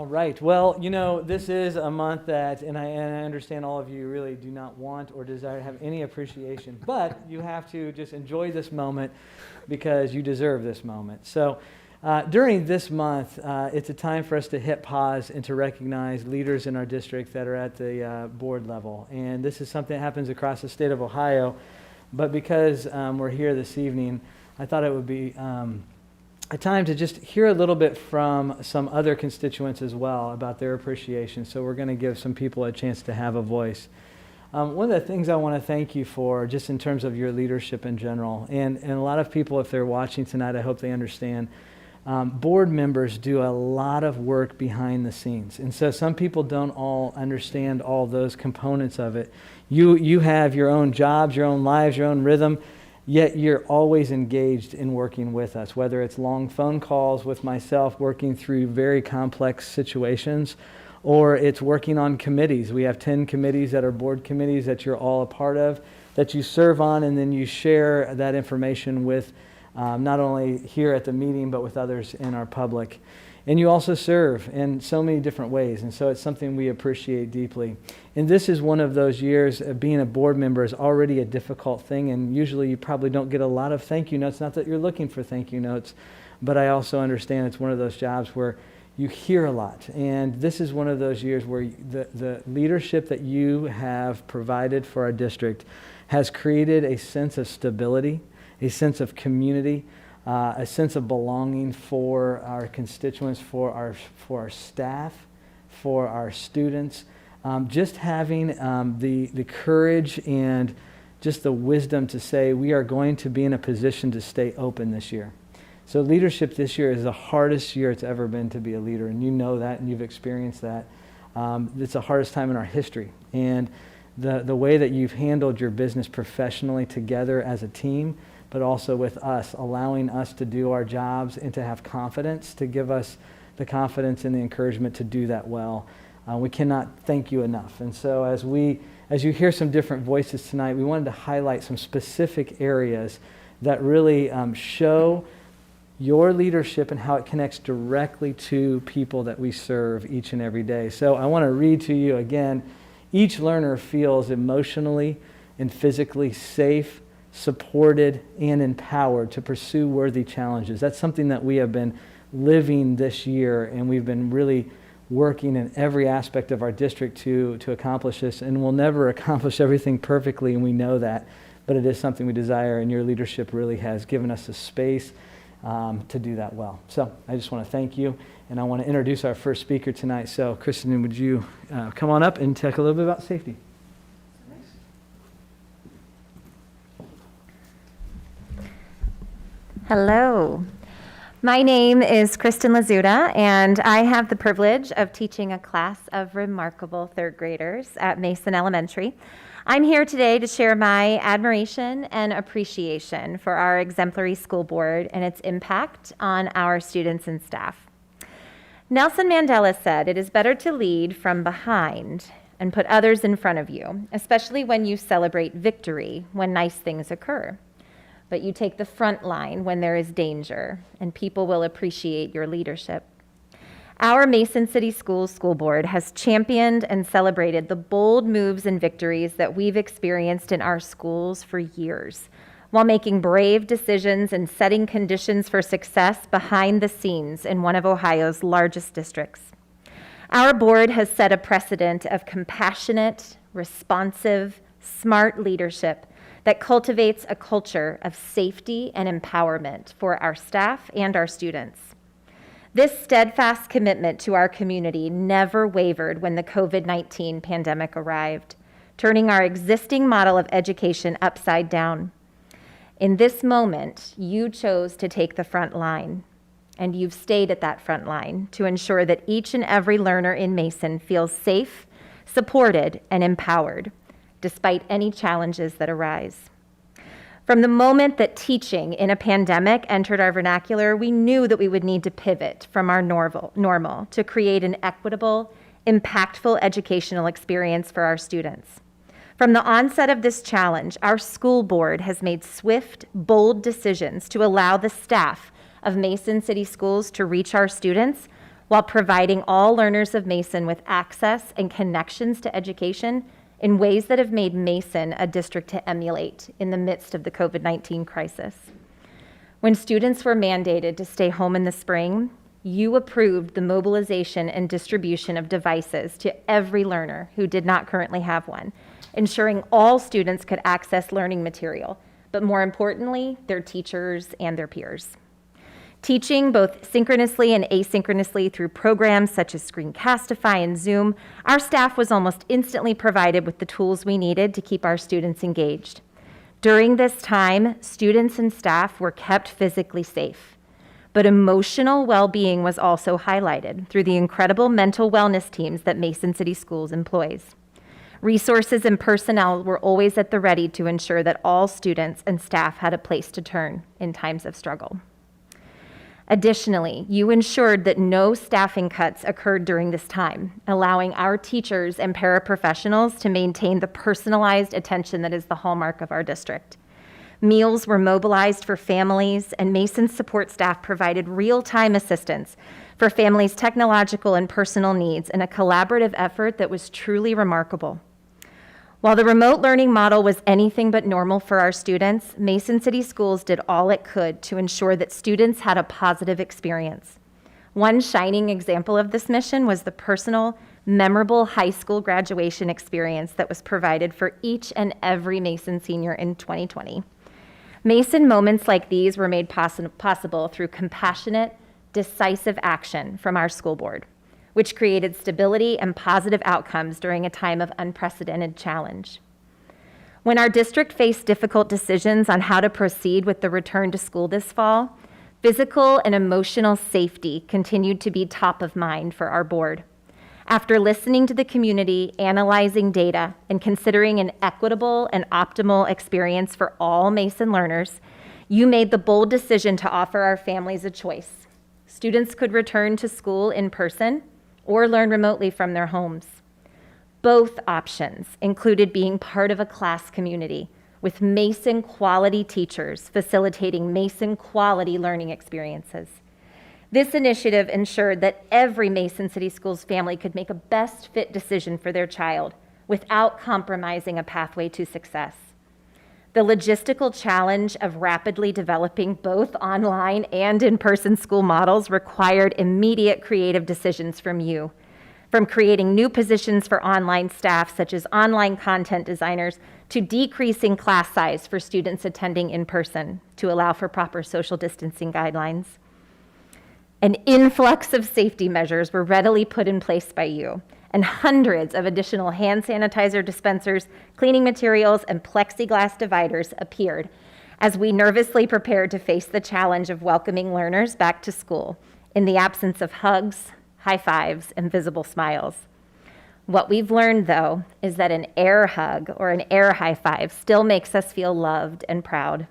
All right. Well, this is a month that, and I understand all of you really do not want or desire to have any appreciation, but you have to just enjoy this moment because you deserve this moment. So during this month, it's a time for us to hit pause and to recognize leaders in our district that are at the board level. And this is something that happens across the state of Ohio, but because we're here this evening, I thought it would be a time to just hear a little bit from some other constituents as well about their appreciation. So we're going to give some people a chance to have a voice. One of the things I want to thank you for, just in terms of your leadership in general, and a lot of people, if they're watching tonight, I hope they understand, board members do a lot of work behind the scenes. And so some people don't all understand all those components of it. You have your own jobs, your own lives, your own rhythm, yet you're always engaged in working with us, whether it's long phone calls with myself working through very complex situations, or it's working on committees. We have 10 committees that are board committees that you're all a part of, that you serve on, and then you share that information with not only here at the meeting, but with others in our public. And you also serve in so many different ways, and so it's something we appreciate deeply. And this is one of those years of being a board member is already a difficult thing, and usually you probably don't get a lot of thank you notes. Not that you're looking for thank you notes, but I also understand it's one of those jobs where you hear a lot. And this is one of those years where the leadership that you have provided for our district has created a sense of stability, a sense of community, a sense of belonging for our constituents, for our staff, for our students. Just having the courage and just the wisdom to say we are going to be in a position to stay open this year. So leadership this year is the hardest year it's ever been to be a leader, and you know that and you've experienced that. It's the hardest time in our history. And the way that you've handled your business professionally together as a team, but also with us, allowing us to do our jobs and to have confidence, to give us the confidence and the encouragement to do that well. We cannot thank you enough. And so as you hear some different voices tonight, we wanted to highlight some specific areas that really show your leadership and how it connects directly to people that we serve each and every day. So I want to read to you again. Each learner feels emotionally and physically safe, supported, and empowered to pursue worthy challenges. That's something that we have been living this year, and we've been really working in every aspect of our district to accomplish this, and we'll never accomplish everything perfectly, and we know that, but it is something we desire, and your leadership really has given us the space to do that well. So I just want to thank you, and I want to introduce our first speaker tonight. So Kristen, would you come on up and talk a little bit about safety? Hello. My name is Kristen Lazuta, and I have the privilege of teaching a class of remarkable third graders at Mason Elementary. I'm here today to share my admiration and appreciation for our exemplary school board and its impact on our students and staff. Nelson Mandela said, "It is better to lead from behind and put others in front of you, especially when you celebrate victory when nice things occur. But you take the front line when there is danger, and people will appreciate your leadership." Our Mason City Schools School Board has championed and celebrated the bold moves and victories that we've experienced in our schools for years, while making brave decisions and setting conditions for success behind the scenes in one of Ohio's largest districts. Our board has set a precedent of compassionate, responsive, smart leadership that cultivates a culture of safety and empowerment for our staff and our students. This steadfast commitment to our community never wavered when the COVID-19 pandemic arrived, turning our existing model of education upside down. In this moment, you chose to take the front line, and you've stayed at that front line to ensure that each and every learner in Mason feels safe, supported, and empowered, despite any challenges that arise. From the moment that teaching in a pandemic entered our vernacular, we knew that we would need to pivot from our normal to create an equitable, impactful educational experience for our students. From the onset of this challenge, our school board has made swift, bold decisions to allow the staff of Mason City Schools to reach our students while providing all learners of Mason with access and connections to education in ways that have made Mason a district to emulate in the midst of the COVID-19 crisis. When students were mandated to stay home in the spring, you approved the mobilization and distribution of devices to every learner who did not currently have one, ensuring all students could access learning material, but more importantly, their teachers and their peers. Teaching both synchronously and asynchronously through programs such as Screencastify and Zoom, our staff was almost instantly provided with the tools we needed to keep our students engaged. During this time, students and staff were kept physically safe, but emotional well-being was also highlighted through the incredible mental wellness teams that Mason City Schools employs. Resources and personnel were always at the ready to ensure that all students and staff had a place to turn in times of struggle. Additionally, you ensured that no staffing cuts occurred during this time, allowing our teachers and paraprofessionals to maintain the personalized attention that is the hallmark of our district. Meals were mobilized for families, and Mason support staff provided real-time assistance for families' technological and personal needs in a collaborative effort that was truly remarkable. While the remote learning model was anything but normal for our students, Mason City Schools did all it could to ensure that students had a positive experience. One shining example of this mission was the personal, memorable high school graduation experience that was provided for each and every Mason senior in 2020. Mason moments like these were made possible through compassionate, decisive action from our school board, which created stability and positive outcomes during a time of unprecedented challenge. When our district faced difficult decisions on how to proceed with the return to school this fall, physical and emotional safety continued to be top of mind for our board. After listening to the community, analyzing data, and considering an equitable and optimal experience for all Mason learners, you made the bold decision to offer our families a choice. Students could return to school in person or learn remotely from their homes. Both options included being part of a class community with Mason quality teachers facilitating Mason quality learning experiences. This initiative ensured that every Mason City Schools family could make a best fit decision for their child without compromising a pathway to success. The logistical challenge of rapidly developing both online and in-person school models required immediate creative decisions from you, from creating new positions for online staff, such as online content designers, to decreasing class size for students attending in person to allow for proper social distancing guidelines. An influx of safety measures were readily put in place by you, and hundreds of additional hand sanitizer dispensers, cleaning materials, and plexiglass dividers appeared as we nervously prepared to face the challenge of welcoming learners back to school in the absence of hugs, high fives, and visible smiles. What we've learned, though, is that an air hug or an air high five still makes us feel loved and proud.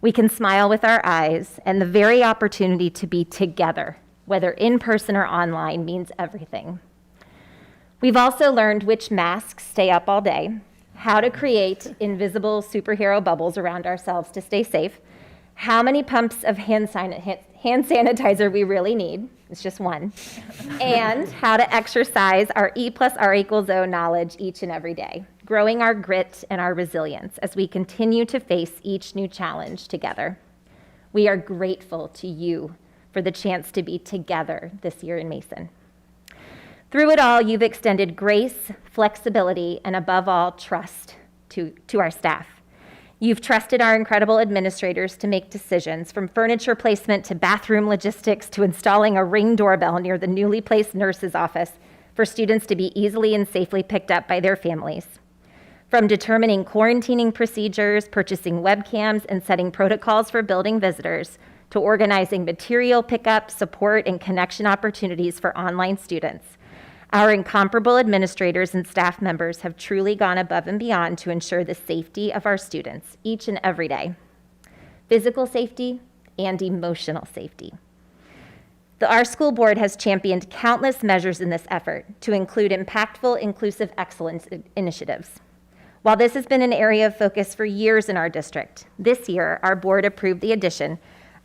We can smile with our eyes, and the very opportunity to be together, whether in person or online, means everything. We've also learned which masks stay up all day, how to create invisible superhero bubbles around ourselves to stay safe, how many pumps of hand sanitizer we really need, it's just one, and how to exercise our E+R=O knowledge each and every day, growing our grit and our resilience as we continue to face each new challenge together. We are grateful to you for the chance to be together this year in Mason. Through it all, you've extended grace, flexibility, and above all, trust to our staff. You've trusted our incredible administrators to make decisions, from furniture placement to bathroom logistics to installing a Ring doorbell near the newly placed nurse's office for students to be easily and safely picked up by their families. From determining quarantining procedures, purchasing webcams, and setting protocols for building visitors, to organizing material pickup, support, and connection opportunities for online students. Our incomparable administrators and staff members have truly gone above and beyond to ensure the safety of our students each and every day. Physical safety and emotional safety. Our school board has championed countless measures in this effort to include impactful, inclusive excellence initiatives. While this has been an area of focus for years in our district, this year our board approved the addition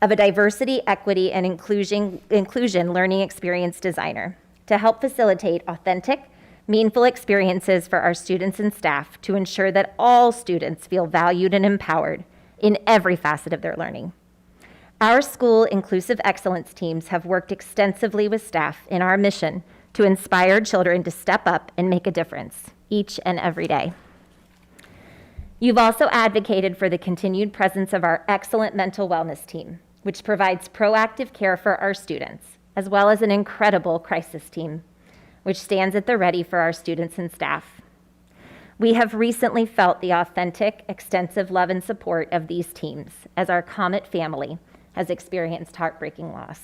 of a diversity, equity, and inclusion learning experience designer to help facilitate authentic, meaningful experiences for our students and staff to ensure that all students feel valued and empowered in every facet of their learning. Our school inclusive excellence teams have worked extensively with staff in our mission to inspire children to step up and make a difference each and every day. You've also advocated for the continued presence of our excellent mental wellness team, which provides proactive care for our students, as well as an incredible crisis team, which stands at the ready for our students and staff. We have recently felt the authentic, extensive love and support of these teams as our Comet family has experienced heartbreaking loss.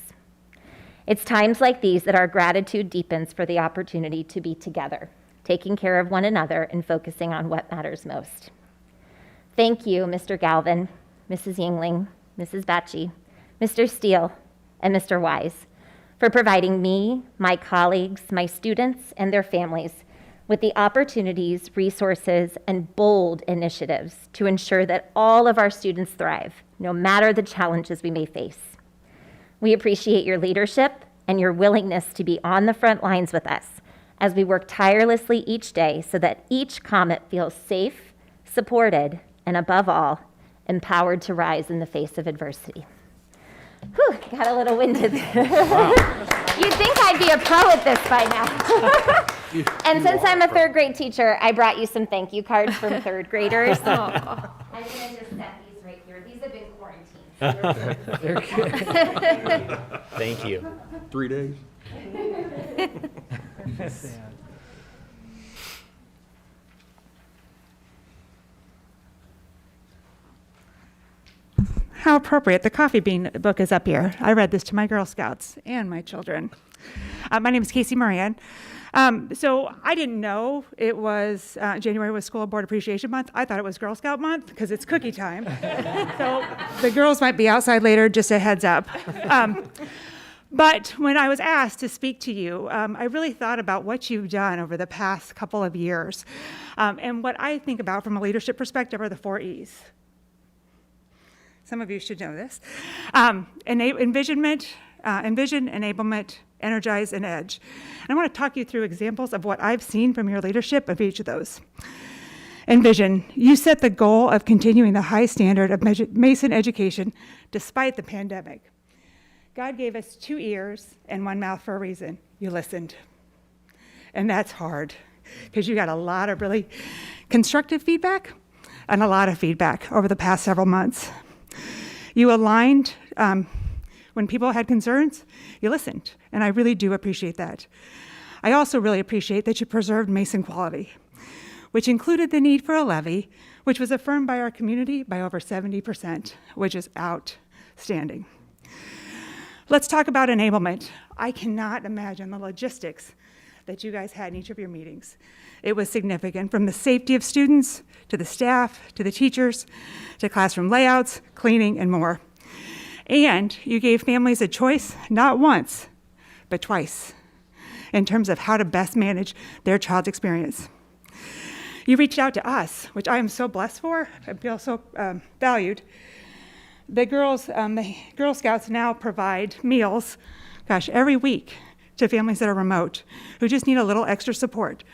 It's times like these that our gratitude deepens for the opportunity to be together, taking care of one another and focusing on what matters most. Thank you, Mr. Galvin, Mrs. Yingling, Mrs. Batsche, Mr. Steele, and Mr. Wise for providing me, my colleagues, my students, and their families with the opportunities, resources, and bold initiatives to ensure that all of our students thrive, no matter the challenges we may face. We appreciate your leadership and your willingness to be on the front lines with us as we work tirelessly each day so that each Comet feels safe, supported, and above all, empowered to rise in the face of adversity. Whew, got a little winded. Wow. You'd think I'd be a pro at this by now. And since I'm a third grade teacher, I brought you some thank you cards from third graders. I'm going to just set these right here. These have been quarantined. They're good. Thank you. 3 days? How appropriate. The Coffee Bean book is up here. I read this to my Girl Scouts and my children. My name is Casey Moran. So I didn't know it was January was School Board Appreciation Month. I thought it was Girl Scout Month because it's cookie time. So the girls might be outside later, just a heads up. But when I was asked to speak to you, I really thought about what you've done over the past couple of years. And what I think about from a leadership perspective are the 4 E's. Some of you should know this. Envision, enablement, energize, and edge. And I want to talk you through examples of what I've seen from your leadership of each of those. Envision, you set the goal of continuing the high standard of Mason education despite the pandemic. God gave us 2 ears and 1 mouth for a reason. You listened. And that's hard because you got a lot of really constructive feedback and a lot of feedback over the past several months. You aligned when people had concerns, you listened, and I really do appreciate that. I also really appreciate that you preserved Mason quality, which included the need for a levy, which was affirmed by our community by over 70%, which is outstanding. Let's talk about enablement. I cannot imagine the logistics that you guys had in each of your meetings. It was significant, from the safety of students, to the staff, to the teachers, to classroom layouts, cleaning, and more. And you gave families a choice, not once, but twice, in terms of how to best manage their child's experience. You reached out to us, which I am so blessed for. I feel so valued. The Girl Scouts now provide meals, every week to families that are remote, who just need a little extra support.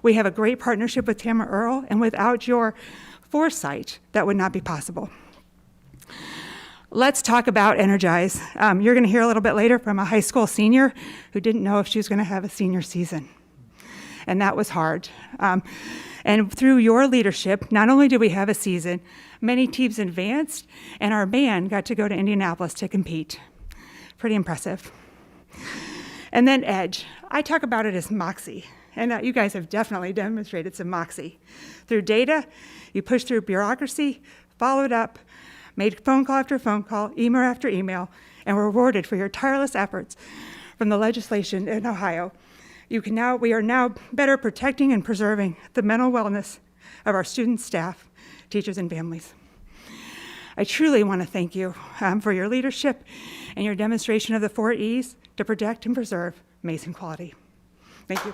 We have a great partnership with Tamara Earl, and without your foresight, that would not be possible. Let's talk about Energize. You're going to hear a little bit later from a high school senior who didn't know if she was going to have a senior season. And that was hard. And through your leadership, not only did we have a season, many teams advanced, and our band got to go to Indianapolis to compete. Pretty impressive. And then Edge. I talk about it as moxie. And you guys have definitely demonstrated some moxie. Through data, you pushed through bureaucracy, followed up, made phone call after phone call, email after email, and were rewarded for your tireless efforts from the legislation in Ohio. We are now better protecting and preserving the mental wellness of our students, staff, teachers, and families. I truly want to thank you for your leadership and your demonstration of the 4 E's to protect and preserve Mason quality. Thank you.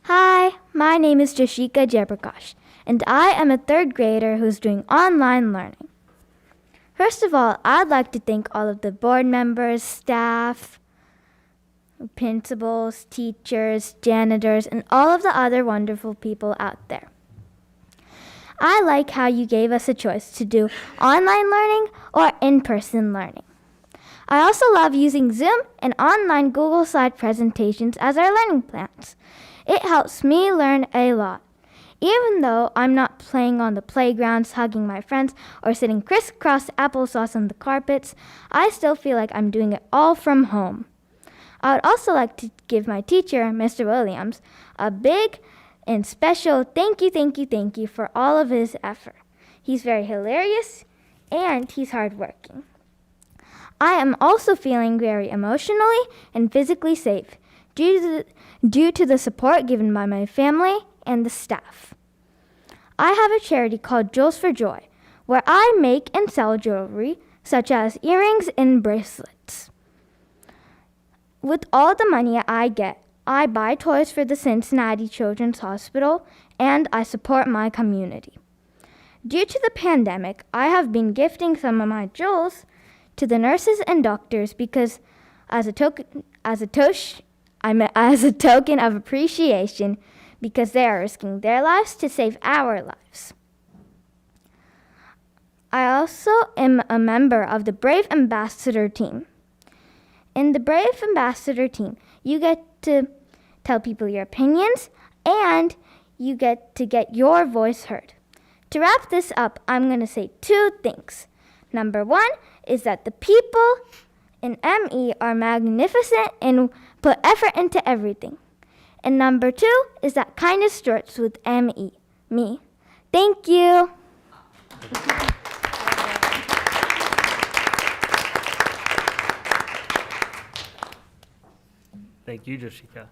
Hi, my name is Joshika Jeyaprakash, and I am a third grader who's doing online learning. First of all, I'd like to thank all of the board members, staff, principals, teachers, janitors, and all of the other wonderful people out there. I like how you gave us a choice to do online learning or in-person learning. I also love using Zoom and online Google Slide presentations as our learning plans. It helps me learn a lot. Even though I'm not playing on the playgrounds, hugging my friends, or sitting crisscross applesauce on the carpets, I still feel like I'm doing it all from home. I would also like to give my teacher, Mr. Williams, a big and special thank you for all of his effort. He's very hilarious and he's hardworking. I am also feeling very emotionally and physically safe due to the support given by my family and the staff. I have a charity called Jewels for Joy, where I make and sell jewelry such as earrings and bracelets. With all the money I get, I buy toys for the Cincinnati Children's Hospital and I support my community. Due to the pandemic, I have been gifting some of my jewels to the nurses and doctors because as a token of appreciation, because they are risking their lives to save our lives. I also am a member of the Brave Ambassador team. In the Brave Ambassador team, you get to tell people your opinions and you get to get your voice heard. To wrap this up, I'm going to say two things. Number one is that the people in ME are magnificent and put effort into everything. And number two is that kindness starts with ME, me. Thank you. Thank you, Joshika.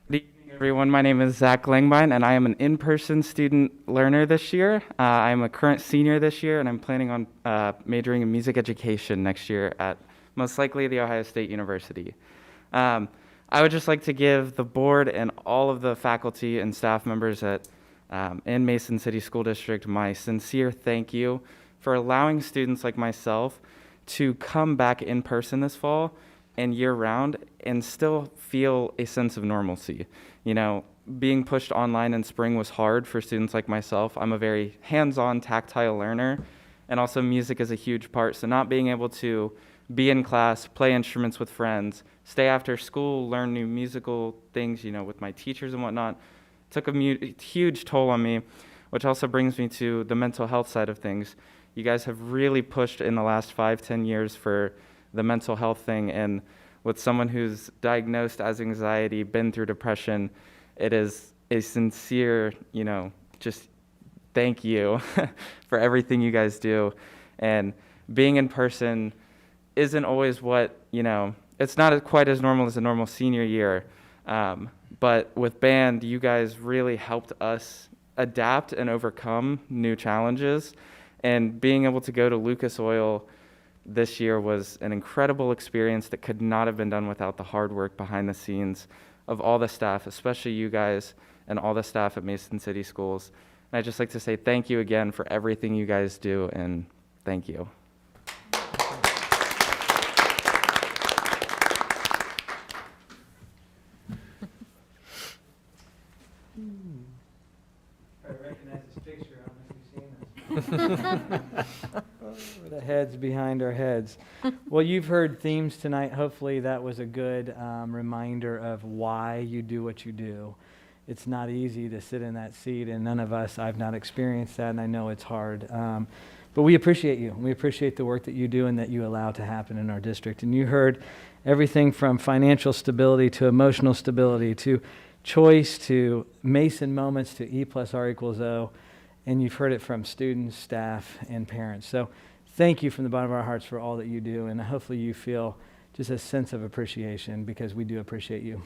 Good evening, everyone. My name is Zach Langbein, and I am an in-person student learner this year. I'm a current senior this year, and I'm planning on majoring in music education next year at most likely The Ohio State University. I would just like to give the board and all of the faculty and staff members in Mason City School District my sincere thank you for allowing students like myself to come back in person this fall and year-round and still feel a sense of normalcy. You know, being pushed online in spring was hard for students like myself. I'm a very hands-on, tactile learner, and also music is a huge part. So not being able to be in class, play instruments with friends, stay after school, learn new musical things, you know, with my teachers and whatnot, took a huge toll on me, which also brings me to the mental health side of things. You guys have really pushed in the last 5-10 years for the mental health thing, and with someone who's diagnosed as anxiety, been through depression, it is a sincere, you know, just thank you for everything you guys do. And being in person isn't always what, you know, it's not quite as normal as a normal senior year, but with band, you guys really helped us adapt and overcome new challenges, and being able to go to Lucas Oil this year was an incredible experience that could not have been done without the hard work behind the scenes of all the staff, especially you guys and all the staff at Mason City Schools. And I'd just like to say thank you again for everything you guys do, and thank you. I recognize this picture. I don't know if you've seen this. The heads behind our heads. Well, you've heard themes tonight. Hopefully that was a good reminder of why you do what you do. It's not easy to sit in that seat, and none of us, I've not experienced that, and I know it's hard. But we appreciate you. We appreciate the work that you do and that you allow to happen in our district. And you heard everything from financial stability to emotional stability to choice to Mason moments to E+R=O. And you've heard it from students, staff, and parents. So thank you from the bottom of our hearts for all that you do. And hopefully you feel just a sense of appreciation because we do appreciate you.